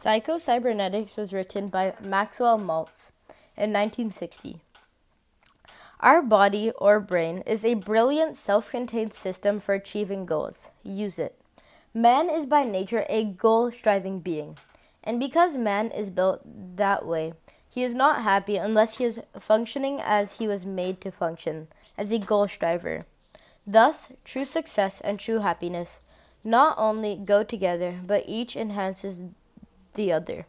Psycho-Cybernetics was written by Maxwell Maltz in 1960. Our body, or brain, is a brilliant self-contained system for achieving goals. Use it. Man is by nature a goal-striving being, and because man is built that way, he is not happy unless he is functioning as he was made to function, as a goal-striver. Thus, true success and true happiness not only go together, but each enhances the other.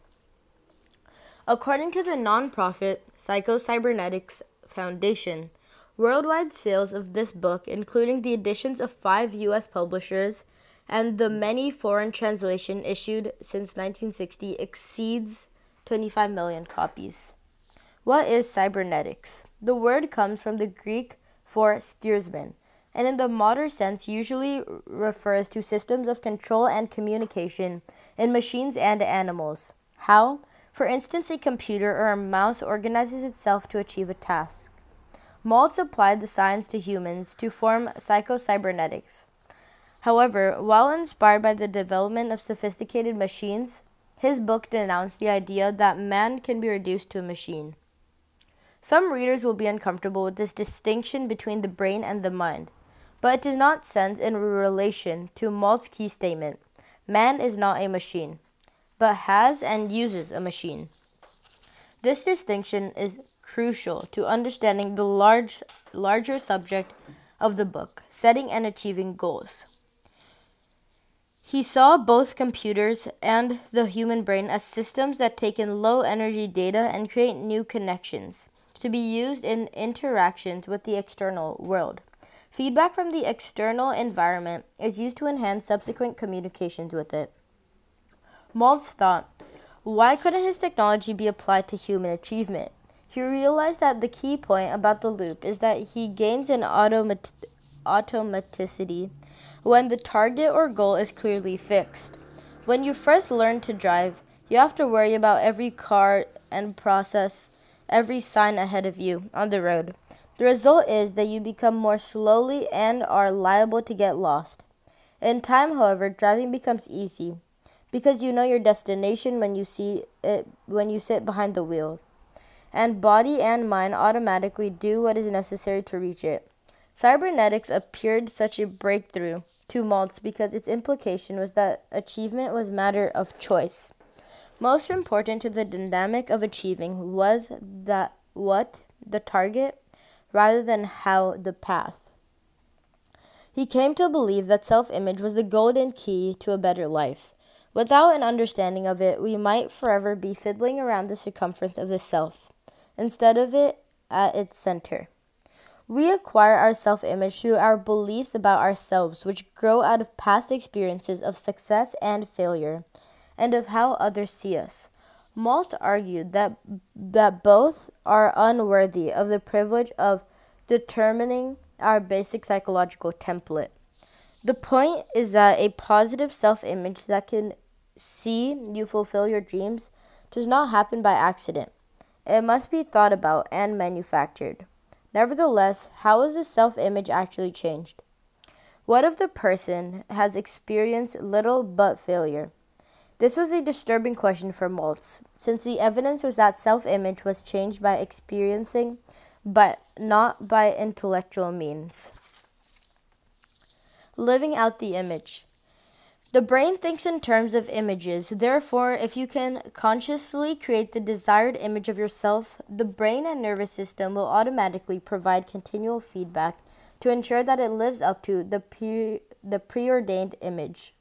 According to the non-profit Psycho-Cybernetics Foundation, worldwide sales of this book, including the editions of 5 U.S. publishers and the many foreign translations issued since 1960, exceeds 25 million copies. What is cybernetics? The word comes from the Greek for steersman, and in the modern sense usually refers to systems of control and communication in machines and animals. How? For instance, a computer or a mouse organizes itself to achieve a task. Maltz applied the science to humans to form psycho-cybernetics. However, while inspired by the development of sophisticated machines, his book denounced the idea that man can be reduced to a machine. Some readers will be uncomfortable with this distinction between the brain and the mind, but it does not sense in relation to Maltz's key statement: man is not a machine, but has and uses a machine. This distinction is crucial to understanding the larger subject of the book, setting and achieving goals. He saw both computers and the human brain as systems that take in low-energy data and create new connections to be used in interactions with the external world. Feedback from the external environment is used to enhance subsequent communications with it. Maltz thought, why couldn't his technology be applied to human achievement? He realized that the key point about the loop is that he gains in automaticity when the target or goal is clearly fixed. When you first learn to drive, you have to worry about every car and process every sign ahead of you on the road. The result is that you become more slowly and are liable to get lost. In time, however, driving becomes easy because you know your destination when you sit behind the wheel, and body and mind automatically do what is necessary to reach it. Cybernetics appeared such a breakthrough to Maltz because its implication was that achievement was a matter of choice. Most important to the dynamic of achieving was that what, the target, rather than how, the path. He came to believe that self-image was the golden key to a better life. Without an understanding of it, we might forever be fiddling around the circumference of the self, instead of it at its center. We acquire our self-image through our beliefs about ourselves, which grow out of past experiences of success and failure, and of how others see us. Maltz argued that both are unworthy of the privilege of determining our basic psychological template. The point is that a positive self-image that can see you fulfill your dreams does not happen by accident. It must be thought about and manufactured. Nevertheless, how is the self-image actually changed? What if the person has experienced little but failure? This was a disturbing question for Maltz, since the evidence was that self-image was changed by experiencing, but not by intellectual means. Living out the image. The brain thinks in terms of images. Therefore, if you can consciously create the desired image of yourself, the brain and nervous system will automatically provide continual feedback to ensure that it lives up to the preordained image.